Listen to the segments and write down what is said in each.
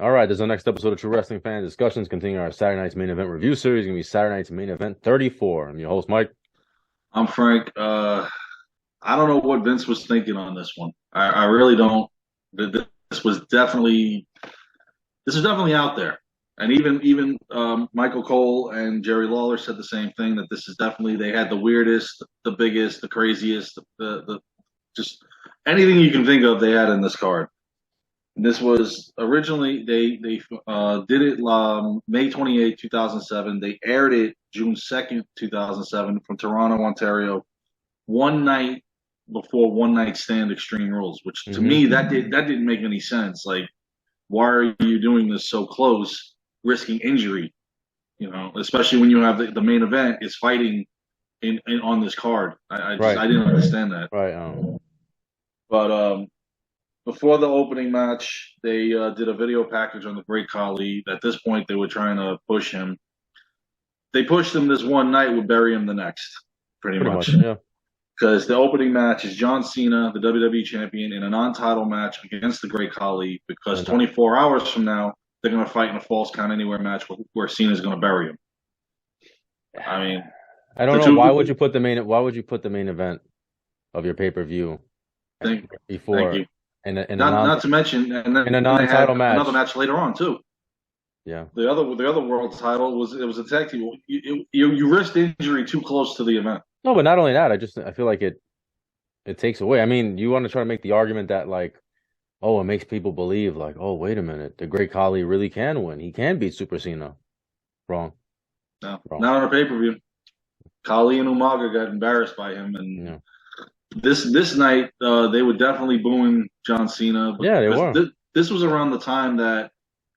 All right, this is the next episode of True Wrestling Fan Discussions, continuing our Saturday night's main event review series. It's going to be Saturday night's main event 34. I'm your host, Mike. I'm Frank. I don't know what Vince was thinking on this one. I really don't. This was definitely out there, and even Michael Cole and Jerry Lawler said the same thing, that this is definitely, they had the weirdest, the biggest, the craziest, the just anything you can think of they had in this card. And this was originally, they did it May 28th, 2007. They aired it June 2nd, 2007, from Toronto, Ontario, one night before One Night Stand Extreme Rules, which to Mm-hmm. me that didn't make any sense. Like, why are you doing this so close, risking injury? Especially when you have the main event is fighting in on this card. Right, I didn't understand that. right. But before the opening match, they did a video package on the Great Khali. At this point, they were trying to push him. They pushed him this one night, would bury him the next, pretty Pretty much. much, yeah. Because the opening match is John Cena, the WWE champion, in a non-title match against the Great Khali. Because And 24 hours from now, they're going to fight in a Falls Count Anywhere match where Cena's going to bury him. I mean, I don't the know two. why would you put the main event of your pay-per-view Thank before you. in a Not to mention, and in a then they had non-title match? another match later on too. Yeah. The other world title was a tag team. You risked injury too close to the event. No, but not only that, I feel like it takes away. I mean, you want to try to make the argument that like, oh, it makes people believe like, oh, wait a minute, the Great Khali really can win. He can beat Super Cena. Wrong. No, Wrong. not on a pay per view. Kali and Umaga got embarrassed by him, and Yeah. this night they were definitely booing John Cena Yeah, they because were. this was around the time that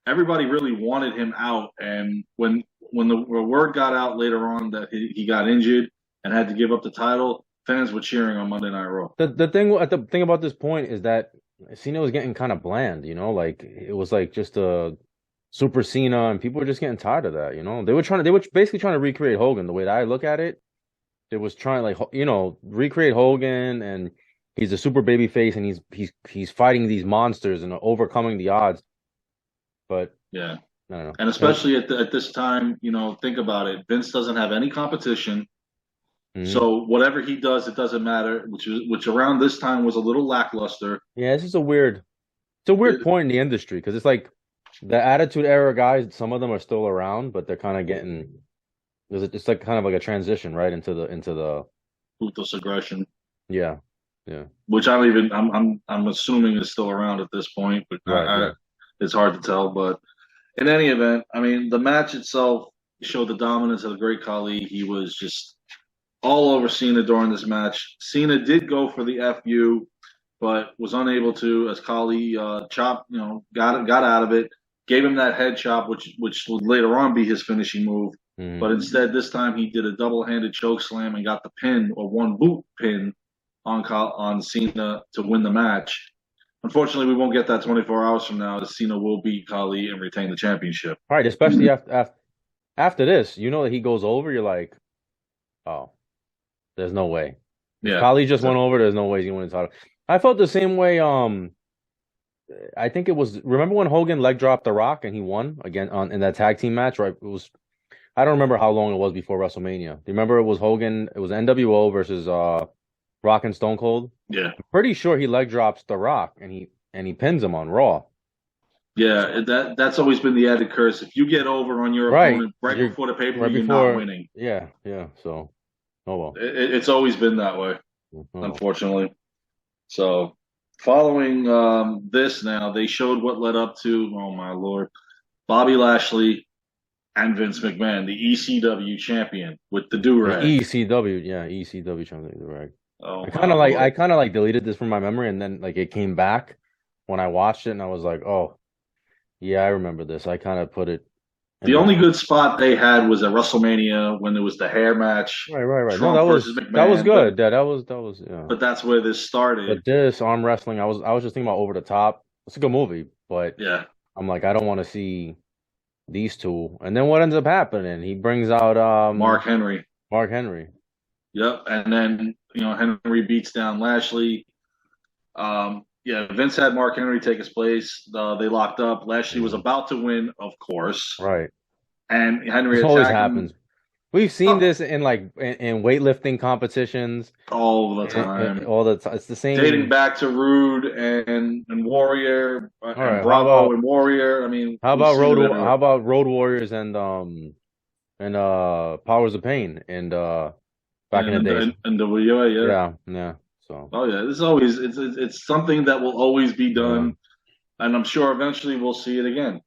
everybody really wanted him out, and when the word got out later on that he got injured and had to give up the title, fans were cheering on Monday Night Raw. The thing about this point is that Cena was getting kind of bland, like it was like just a Super Cena, and people were just getting tired of that. They were basically trying to recreate Hogan. The way that I look at it, it was trying like recreate Hogan, and he's a super baby face, and he's fighting these monsters and overcoming the odds. But Yeah, I don't know. and especially at this time, think about it. Vince doesn't have any competition. Mhm. So whatever he does, it doesn't matter. Which around this time was a little lackluster. Yeah, it's a weird It, point in the industry because it's like the Attitude Era guys. Some of them are still around, but they're kind of getting. It's like kind of like a transition, right, into the ruthless aggression, yeah, yeah, which I don't even. I'm assuming is still around at this point, but right, right. it's hard to tell. But in any event, I mean, the match itself showed the dominance of the Great Khali. He was just all over Cena during this match. Cena did go for the FU, but was unable to, as Khali chopped, got out of it, gave him that head chop, which would later on be his finishing move. Hmm. But instead, this time he did a double-handed choke slam and got the pin, or one boot pin, on Cena to win the match. Unfortunately, we won't get that 24 hours from now, as Cena will beat Khali and retain the championship. All right, especially after this, that he goes over. You're like, oh, there's no way. If Yeah. Kali just went over, there's no way he's gonna win the title. I felt the same way. I think it was. Remember when Hogan leg dropped The Rock and he won again in that tag team match? Right? It was. I don't remember how long it was before WrestleMania. Do you remember it was Hogan? It was NWO versus Rock and Stone Cold. Yeah. I'm pretty sure he leg drops The Rock and he pins him on Raw. Yeah, So that's always been the added curse. If you get over on your right, opponent right you're before the pay per right view, you're not before. winning. Yeah, yeah. So oh well. It's always been that way, Oh well. unfortunately. So, following this, now they showed what led up to. Oh my lord, Bobby Lashley and Vince McMahon, the ECW champion with the do The rag. ECW, yeah, ECW champion, right? Oh I my kind of like I lord. kind of like deleted this from my memory, and then like it came back when I watched it, and I was like, oh yeah, I remember this. I kind of put it in The my only good spot they had was at WrestleMania when there was the hair match, right, right, right. No, Trump versus that was McMahon. But good. Yeah, that was yeah. but that's where this started. But this arm wrestling, I was just thinking about Over the Top. It's a good movie, but Yeah, I'm like, I don't want to see these two. And then what ends up happening? He brings out Mark Henry. Mark Henry. Yep, and then Henry beats down Lashley. yeah, Vince had Mark Henry take his place. They locked up. Lashley was Mhm. about to win, of course, Right. and This Henry always attacked him happens. We've seen uh, this in in weightlifting competitions all the and time, all the time. It's the dating same. back to Rude and Warrior All and right. Bravo and Warrior. I mean, we've seen it everywhere. How about Road Warriors and Powers of Pain and back in the days. And WA, yeah. Yeah, yeah. So Oh yeah, this is always it's something that will always be yeah, done, and I'm sure eventually we'll see it again.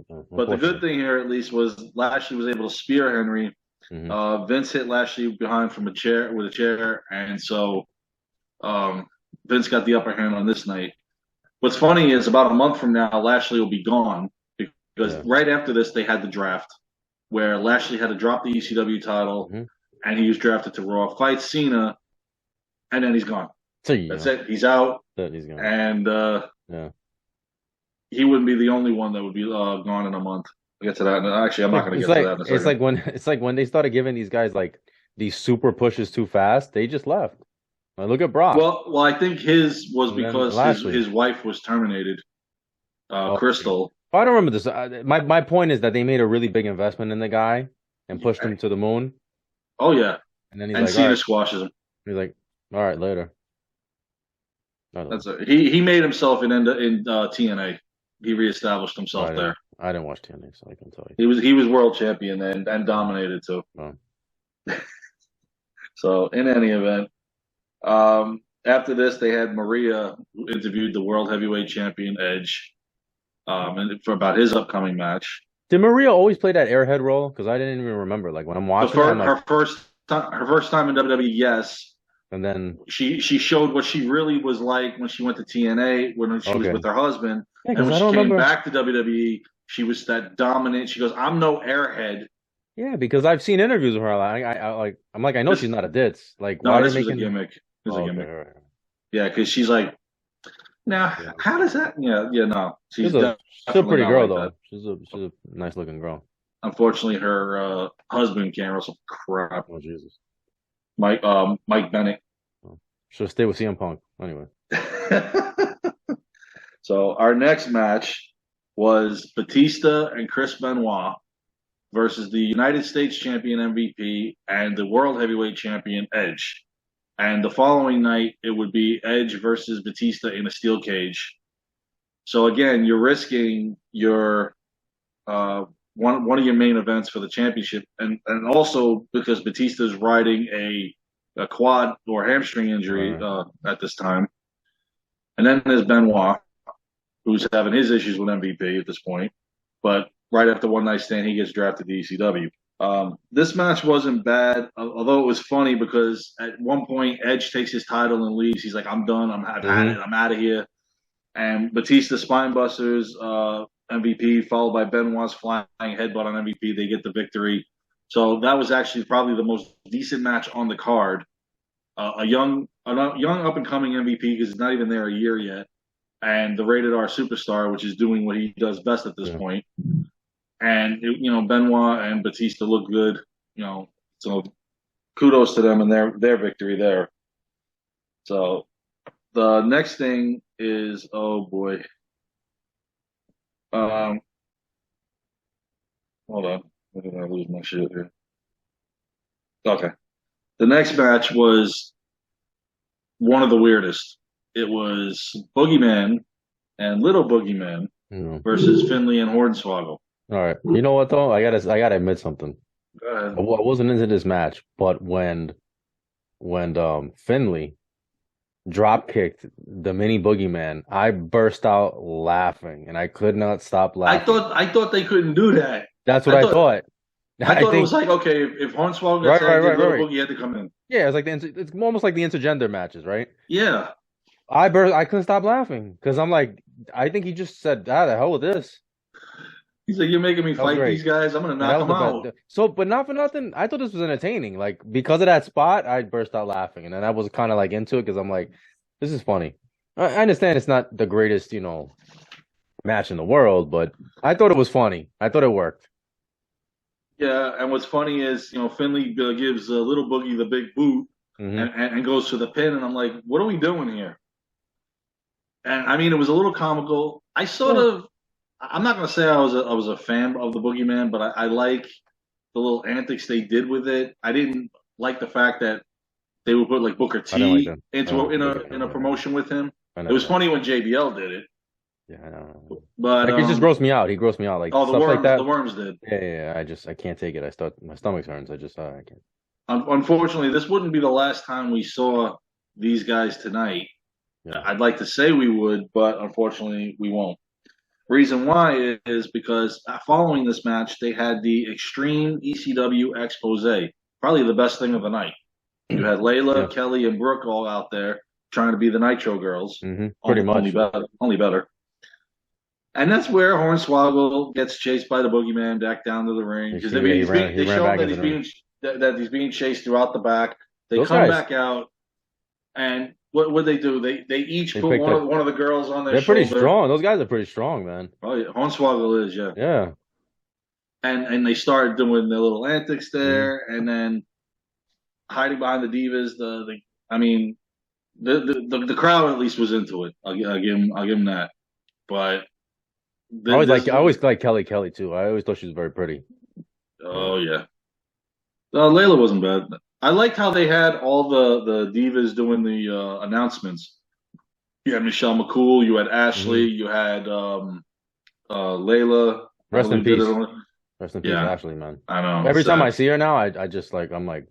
But the good unfortunately. thing here, at least, was Lashley was able to spear Henry. Hmm. Vince hit Lashley behind from a chair with a chair, and so um, Vince got the upper hand on this night. What's funny is about a month from now, Lashley will be gone because Yeah. right after this, they had the draft where Lashley had to drop the ECW title, Hmm. and he was drafted to Raw, fight Cena, and then he's gone. So That's yeah, it. He's out, that he's gone. and Yeah. he wouldn't be the only one that would be gone in a month. I'll get to that. Actually, I'm not going to get to that in a It's second. like when it's like when they started giving these guys like these super pushes too fast, they just left. Like, look at Brock Well, I think his was and then because Lashley. his wife was terminated, Oh, Crystal. I don't remember this. My point is that they made a really big investment in the guy and pushed him to the moon, Oh yeah, and then he's and like, all Cena right, squashes him. he's like, all right, later. I don't know. That's it. He made himself in TNA. He reestablished himself there. I didn't watch TNA, so I can tell you. He was world champion and Oh, dominated too. well, So in any event, after this they had Maria who interviewed the world heavyweight champion Edge, and for about his upcoming match. did Maria always play that airhead role? Because I didn't even remember. Like when I'm The watching it, I'm first like, her first time in WWE, yes, and then she showed what she really was like when she went to TNA when she was okay, with her husband, yeah, and because when I she don't came remember. back to WWE, she was that dominant. She goes, "I'm no airhead." Yeah, because I've seen interviews with her. I'm like, I know This she's not a ditz. Like, why no, are they this was a making? gimmick. It was a Oh, okay, gimmick. all right. Yeah, because she's like, now Yeah. how does that? Yeah, yeah, no, she's She's a definitely pretty not girl like that. though. She's a nice looking girl. Unfortunately, her husband can't wrestle crap. Oh Jesus. Mike Bennett. Oh. Should stay with CM Punk anyway. So our next match was Batista and Chris Benoit versus the United States Champion MVP and the World Heavyweight Champion Edge. And the following night, it would be Edge versus Batista in a steel cage. So again, you're risking your uh, one of your main events for the championship, and also because Batista's riding a quad or hamstring injury Right. at this time. And then there's Benoit, who's having his issues with MVP at this point. But right after one night stand, he gets drafted to ECW. This match wasn't bad, although it was funny because at one point Edge takes his title and leaves. He's like, "I'm done. I've had it. Mm-hmm. I'm out of here." And Batista spinebusters MVP, followed by Benoit's flying headbutt on MVP. They get the victory. So that was actually probably the most decent match on the card. A young up and coming MVP because he's not even there a year yet, and the rated R superstar, which is doing what he does best at this Yeah. point. And Benoit and Batista look good. So kudos to them and their victory there. So the next thing is, oh boy, um, hold on, I'm gonna lose my shit here. Okay, the next match was one of the weirdest. It was Boogeyman and Little Boogeyman Mm. versus Finley and Hornswoggle. All right. You know what though? I gotta admit something. Go ahead. I wasn't into this match, but when Finley drop kicked the mini boogeyman, I burst out laughing and I could not stop I laughing. thought I thought they couldn't do that. That's what I I thought thought. I I thought it was think like, okay, if Hornswoggle got tagged, Little right. Boogie had to come in. Yeah, it's like it's almost like the intergender matches, right? Yeah, I couldn't stop laughing because I'm like, I think he just said, "Ah, the hell with this." he's like, you're making me That was fight these great. guys. I'm gonna Yeah, that knock was them the out. best. So, but not for nothing, I thought this was entertaining. Like because of that spot, I burst out laughing, and then I was kind of like into it because I'm like, this is funny. I understand it's not the greatest, match in the world, but I thought it was funny. I thought it worked. Yeah, and what's funny is, Finley gives Little Boogie the big boot Hmm. and goes for the pin, and I'm like, what are we doing here? and I mean, it was a little comical. Yeah, I'm not gonna say I was a fan of the Boogeyman, but I like the little antics they did with it. I didn't like the fact that they would put like Booker I didn't like T that. into in a Boogeyman. Yeah, promotion with him. I It never was liked funny it. when JBL did it, Yeah, I know. but Like it just grossed me out. He grossed me out. Like oh, stuff like the that. worms did. Yeah. I can't take it. I start my stomach hurts. I just I can't. Unfortunately, this wouldn't be the last time we saw these guys tonight. Yeah. I'd like to say we would, but unfortunately, we won't. Reason why is because following this match, they had the Extreme ECW Expose, probably the best thing of the night. You had Yeah. Layla, Kelly, and Brooke all out there trying to be the Nitro Girls, Pretty only much. better, only better. And that's where Hornswoggle gets chased by the Boogeyman back down to the ring because Yeah, he they ran show him back that into the ring. that he's being chased throughout the back. They Those come guys, back out, and what they do? They each they put picked up. one of the girls on their They're pretty shoulder. strong. Those guys are pretty strong, man. Oh yeah, Hornswoggle is, yeah. Yeah. And they started doing their little antics hmm there, and then hiding behind the divas. I mean, the crowd at least was into it. I'll give him that. But this, I always like Kelly too. I always thought she was very pretty. Yeah. oh yeah, Layla wasn't bad. I liked how they had all the divas doing the announcements. You had Michelle McCool, you had Ashley, hmm you had Layla. I Rest in believe did it peace. on. Rest in peace, Yeah, Ashley, man. I know. It's Every time I sad. see her now, I just like I'm like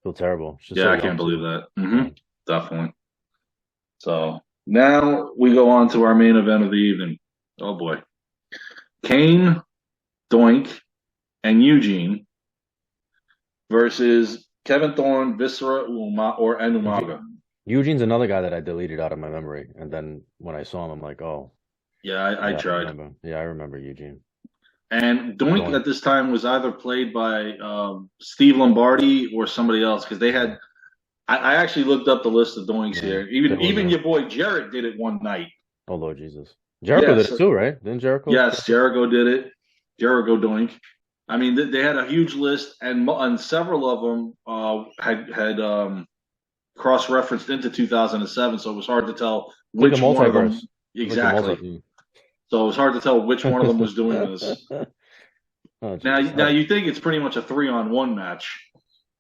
feel terrible. She's Yeah, so I can't young believe too. that. Yeah. Definitely. So now we go on to our main event of the evening. Oh boy. Kane, Doink, and Eugene versus Kevin Thorne, Viscera, and Umaga. Eugene's another guy that I deleted out of my memory, and then when I saw him, I'm like, oh, Yeah, I yeah, I tried. remember. Yeah, I remember Eugene. And Doink Doink. at this time was either played by Steve Lombardi or somebody else because they Yeah, had. I actually looked up the list of Doinks yeah. here. There was Even a your boy Jarrett did it one night. oh Lord Jesus. Jericho did Yes, it too, right? Didn't Jericho? yes, Jericho did it. Jericho Doink. I mean, they had a huge list, and several of them had cross referenced into 2007, so it was hard to tell It's like the which one of multiverse. them It's like the exactly. multi. So it was hard to tell which one of them was doing this. Oh Now, Jesus. now you think it's pretty much a 3-on-1 match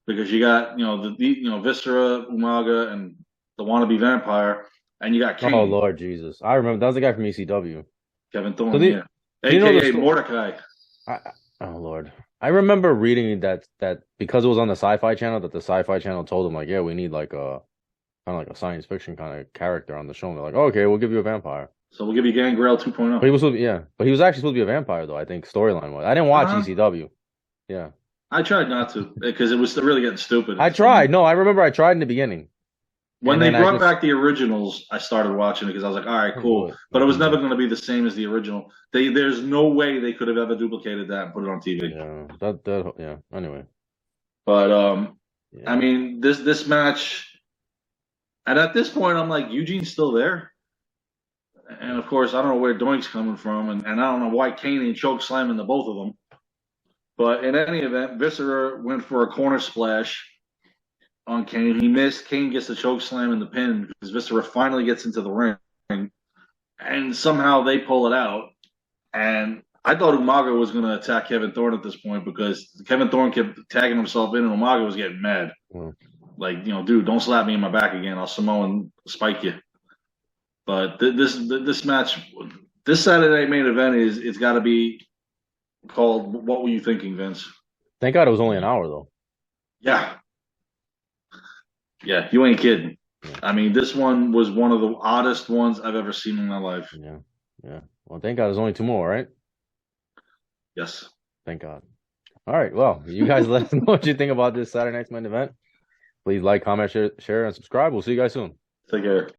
because you got Viscera, Umaga, and the wannabe vampire, and you got Oh Kane, Lord Jesus. I remember that was the guy from ECW. Kevin So Thorne, the yeah, do you know the aka story? Mordecai. Oh Lord. I remember reading that because it was on the Sci-Fi Channel, that the Sci-Fi Channel told them like, yeah, we need like a kind of like a science fiction kind of character on the show. And they're like, oh, okay, we'll give you a vampire. So we'll give you Gangrel But 2.0. he was supposed to be, yeah, but he was actually supposed to be a vampire though. I think storyline was. I didn't watch Uh-huh. ECW. Yeah, I tried not to because it was really getting stupid at I the point. tried. No, I remember I tried in the beginning, When and they then I brought just back the originals, I started watching it because I was like, all right, couldn't do cool. it. I But it was couldn't do never it. going to be the same as the original. There's no way they could have ever duplicated that and put it on TV. Yeah, yeah. Anyway, But I yeah. mean, this match, and at this point, I'm like, Eugene's still there, and of course, I don't know where Doink's coming from, and I don't know why Kane ain't choke slamming the both of them. But in any event, Viscera went for a corner splash on Kane. He missed. Kane gets the choke slam in the pin because Viscera finally gets into the ring, and somehow they pull it out. And I thought Umaga was going to attack Kevin Thorne at this point because Kevin Thorne kept tagging himself in, and Umaga was getting mad. Well, Like, dude, don't slap me in my back again. I'll Samoan spike you. But this match, this Saturday main event is it's got to be called. What were you thinking, Vince? thank God it was only an hour though. Yeah, yeah, you ain't kidding. Yeah, I mean, this one was one of the oddest ones I've ever seen in my life. yeah, yeah. Well, thank God there's only two more, right? Yes. Thank God. All right. Well, you guys let us know what you think about this Saturday night's main event. Please like, comment, share, and subscribe. We'll see you guys soon. Take care.